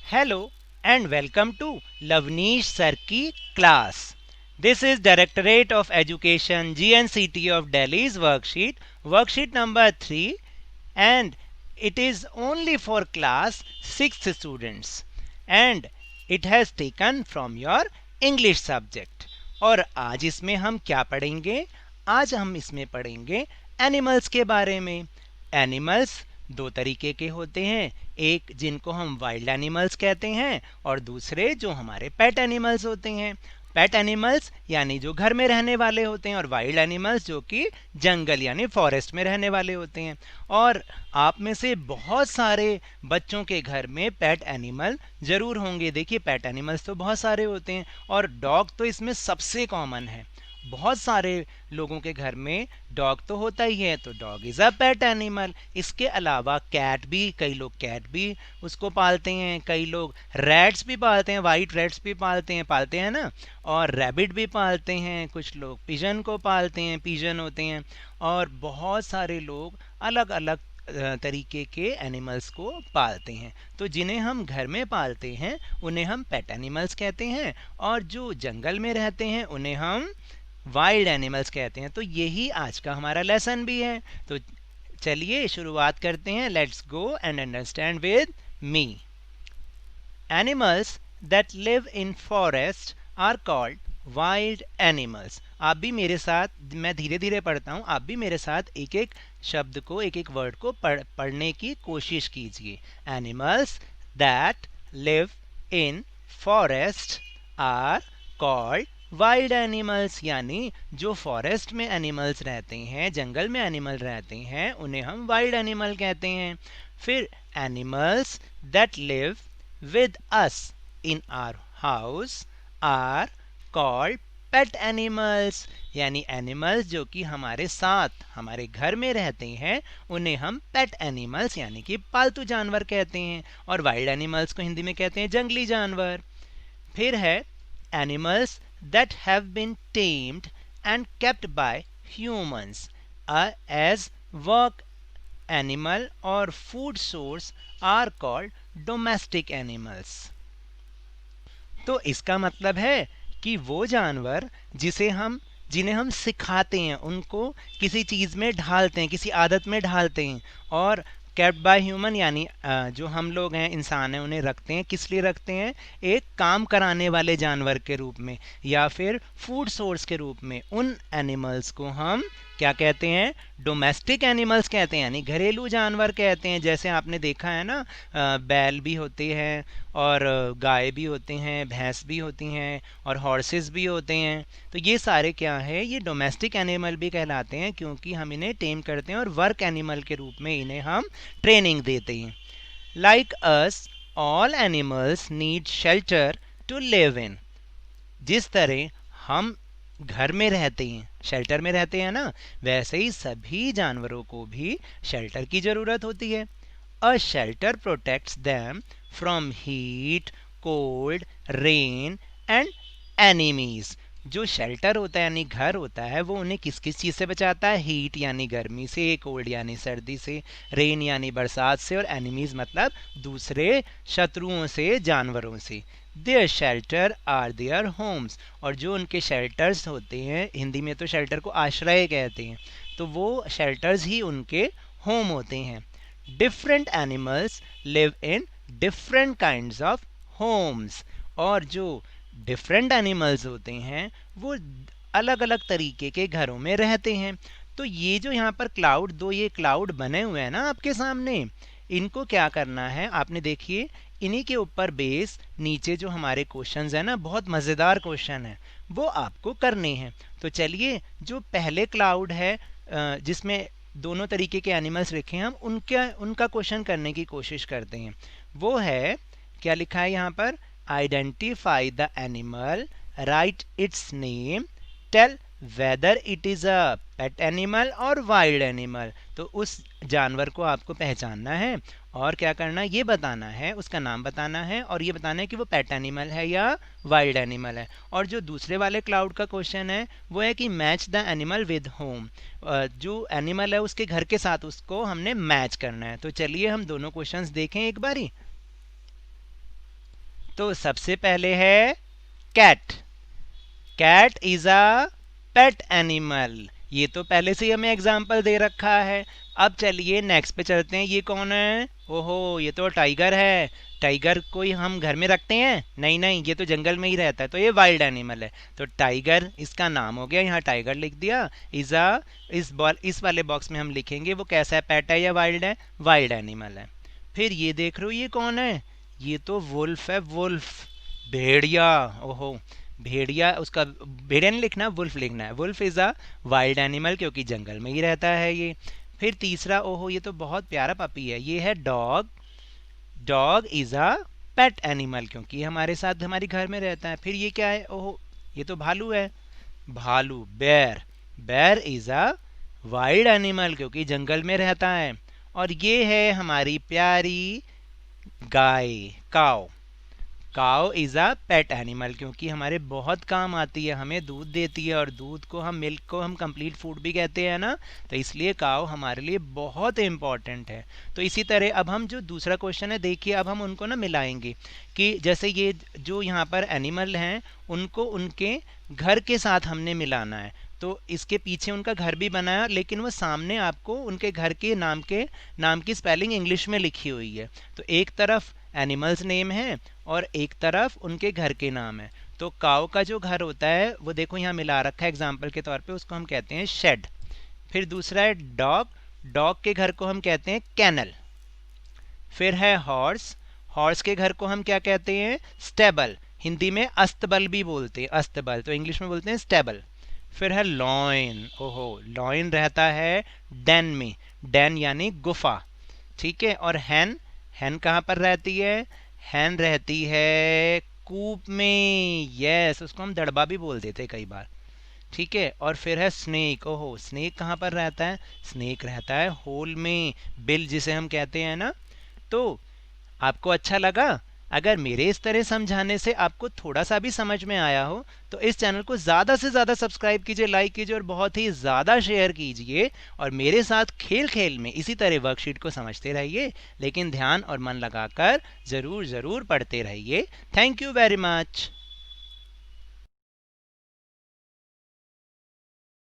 Hello and welcome to Lavneesh Sir की class. This is Directorate of Education GNCT of Delhi's worksheet number 3, and it is only for class 6th students, and it has taken from your English subject. और आज इसमें हम क्या पढ़ेंगे? आज हम इसमें पढ़ेंगे एनिमल्स के बारे में। एनिमल्स दो तरीके के होते हैं, एक जिनको हम वाइल्ड एनिमल्स कहते हैं और दूसरे जो हमारे पेट एनिमल्स होते हैं। पेट एनिमल्स यानी जो घर में रहने वाले होते हैं और वाइल्ड एनिमल्स जो कि जंगल यानी फॉरेस्ट में रहने वाले होते हैं। और आप में से बहुत सारे बच्चों के घर में पेट एनिमल ज़रूर होंगे। देखिए, पेट एनिमल्स तो बहुत सारे होते हैं और डॉग तो इसमें सबसे कॉमन है। बहुत सारे लोगों के घर में डॉग तो होता ही है, तो dog is a pet animal. इसके अलावा कैट भी, कई लोग कैट भी उसको पालते हैं, कई लोग रैट्स भी पालते हैं, वाइट रैट्स भी पालते हैं ना, और रैबिट भी पालते हैं। कुछ लोग पिजन को पालते हैं, पिजन होते हैं। और बहुत सारे लोग अलग अलग तरीके के एनिमल्स को पालते हैं। तो जिन्हें हम घर में पालते हैं उन्हें हम पेट एनिमल्स कहते हैं, और जो जंगल में रहते हैं उन्हें हम वाइल्ड एनिमल्स कहते हैं। तो यही आज का हमारा लेसन भी है। तो चलिए शुरुआत करते हैं। Let's go and understand with me. Animals that live in forest are called wild animals. आप भी मेरे साथ, मैं धीरे धीरे पढ़ता हूँ, आप भी मेरे साथ एक एक शब्द को, एक एक वर्ड को पढ़ने की कोशिश कीजिए। Animals that live in forest are called wild animals, यानी जो फॉरेस्ट में एनिमल्स रहते हैं, जंगल में एनिमल रहते हैं, उन्हें हम वाइल्ड एनिमल कहते हैं। फिर animals that live with us in our house are called pet animals, यानी एनिमल्स जो कि हमारे साथ हमारे घर में रहते हैं उन्हें हम पेट एनिमल्स यानी कि पालतू जानवर कहते हैं। और वाइल्ड एनिमल्स को हिंदी में कहते हैं जंगली जानवर। फिर है animals that have been tamed and kept by humans as work animal or food source are called domestic animals. तो इसका मतलब है कि वो जानवर जिन्हें हम सिखाते हैं, उनको किसी चीज़ में ढालते हैं, किसी आदत में ढालते हैं, और केप्ट बाय ह्यूमन यानी जो हम लोग हैं, इंसान हैं, उन्हें रखते हैं। किस लिए रखते हैं? एक काम कराने वाले जानवर के रूप में या फिर फूड सोर्स के रूप में। उन एनिमल्स को हम क्या कहते हैं? डोमेस्टिक एनिमल्स कहते हैं, यानी घरेलू जानवर कहते हैं। जैसे आपने देखा है ना, बैल भी होते हैं और गाय भी होते हैं, भैंस भी होती हैं और हॉर्सेस भी होते हैं। तो ये सारे क्या है? ये डोमेस्टिक एनिमल भी कहलाते हैं, क्योंकि हम इन्हें टेम करते हैं और वर्क एनिमल के रूप में इन्हें हम ट्रेनिंग देते हैं। Like us all animals need shelter to live in. जिस तरह हम घर में रहते हैं, शेल्टर में रहते हैं ना, वैसे ही सभी जानवरों को भी शेल्टर की ज़रूरत होती है। A shelter protects them from heat, cold, rain and enemies. जो शेल्टर होता है यानी घर होता है, वो उन्हें किस किस चीज़ से बचाता है? हीट यानी गर्मी से, कोल्ड यानी सर्दी से, रेन यानी बरसात से, और एनिमीज मतलब दूसरे शत्रुओं से, जानवरों से। Their shelter are their homes. और जो उनके शेल्टर्स होते हैं, हिंदी में तो शेल्टर को आश्रय कहते हैं, तो वो शेल्टर्स ही उनके होम होते हैं। Different animals live in different kinds of homes. और जो डिफरेंट एनिमल्स होते हैं वो अलग अलग तरीके के घरों में रहते हैं। तो ये जो यहाँ पर ये क्लाउड बने हुए हैं ना आपके सामने, इनको क्या करना है? आपने देखिए, इन्हीं के ऊपर बेस नीचे जो हमारे क्वेश्चंस हैं ना, बहुत मज़ेदार क्वेश्चन है, वो आपको करने हैं। तो चलिए, जो पहले क्लाउड है जिसमें दोनों तरीके के एनिमल्स लिखे हैं, हम उनका क्वेश्चन करने की कोशिश करते हैं। वो है, क्या लिखा है यहाँ पर? Identify the animal, write its name, tell whether it is a pet animal और वाइल्ड एनिमल। तो उस जानवर को आपको पहचानना है और क्या करना है? ये बताना है, उसका नाम बताना है और ये बताना है कि वो पेट एनिमल है या वाइल्ड एनिमल है। और जो दूसरे वाले क्लाउड का क्वेश्चन है वो है कि match the animal with home. जो एनिमल है उसके घर के साथ उसको हमने मैच करना है। तो चलिए हम दोनों क्वेश्चंस देखें एक बारी। तो सबसे पहले है cat. Cat is a pet animal. ये तो पहले से ही हमें एग्जाम्पल दे रखा है। अब चलिए नेक्स्ट पे चलते हैं। ये कौन है? ओहो, ये तो टाइगर है। टाइगर को ही हम घर में रखते हैं? नहीं नहीं, ये तो जंगल में ही रहता है, तो ये वाइल्ड एनिमल है। तो टाइगर इसका नाम हो गया, यहाँ टाइगर लिख दिया। इज अ, इस वाले बॉक्स में हम लिखेंगे वो कैसा है, पेट है या वाइल्ड है? वाइल्ड एनिमल है। फिर ये देख रहे हो, ये कौन है? ये तो वुल्फ है, वुल्फ, भेड़िया। ओहो, भेड़िया, उसका भेड़िया नहीं लिखना, वुल्फ लिखना है। Wolf is a wild animal, क्योंकि जंगल में ही रहता है ये। फिर तीसरा, ओहो ये तो बहुत प्यारा पपी है, ये है dog. Dog is a pet animal, क्योंकि हमारे साथ हमारे घर में रहता है। फिर ये क्या है? ओहो, ये तो भालू है। भालू, बेर। बेर इज अ वाइल्ड एनिमल, क्योंकि जंगल में रहता है। और ये है हमारी प्यारी गाय, काव। काव इज़ अ पेट एनिमल, क्योंकि हमारे बहुत काम आती है, हमें दूध देती है, और दूध को हम, मिल्क को हम कंप्लीट फूड भी कहते हैं ना, तो इसलिए काव हमारे लिए बहुत इम्पॉर्टेंट है। तो इसी तरह अब हम जो दूसरा क्वेश्चन है, देखिए अब हम उनको ना मिलाएंगे कि जैसे ये जो यहाँ पर एनिमल हैं उनको उनके घर के साथ हमने मिलाना है। तो इसके पीछे उनका घर भी बनाया, लेकिन वो सामने आपको उनके घर के नाम की स्पेलिंग इंग्लिश में लिखी हुई है। तो एक तरफ एनिमल्स नेम है और एक तरफ उनके घर के नाम है। तो काऊ का जो घर होता है वो देखो यहाँ मिला रखा है एग्जाम्पल के तौर पे, उसको हम कहते हैं शेड। फिर दूसरा है डॉग। डॉग के घर को हम कहते हैं कैनल। फिर है हॉर्स। हॉर्स के घर को हम क्या कहते हैं? स्टेबल। हिंदी में अस्तबल भी बोलते हैं, अस्तबल तो इंग्लिश में बोलते हैं स्टेबल। फिर है लॉइन। ओहो, लॉइन रहता है डेन में। डेन यानी गुफा, ठीक है। और हैन, हैन कहाँ पर रहती है? हैन रहती है कूप में। यस, उसको हम दड़बा भी बोल देते हैं कई बार, ठीक है। और फिर है स्नेक। ओहो, स्नेक कहाँ पर रहता है? स्नेक रहता है होल में, बिल जिसे हम कहते हैं ना। तो आपको अच्छा लगा? अगर मेरे इस तरह समझाने से आपको थोड़ा सा भी समझ में आया हो तो इस चैनल को ज़्यादा से ज़्यादा सब्सक्राइब कीजिए, लाइक कीजिए और बहुत ही ज़्यादा शेयर कीजिए। और मेरे साथ खेल खेल में इसी तरह वर्कशीट को समझते रहिए, लेकिन ध्यान और मन लगाकर ज़रूर ज़रूर पढ़ते रहिए। Thank you very much.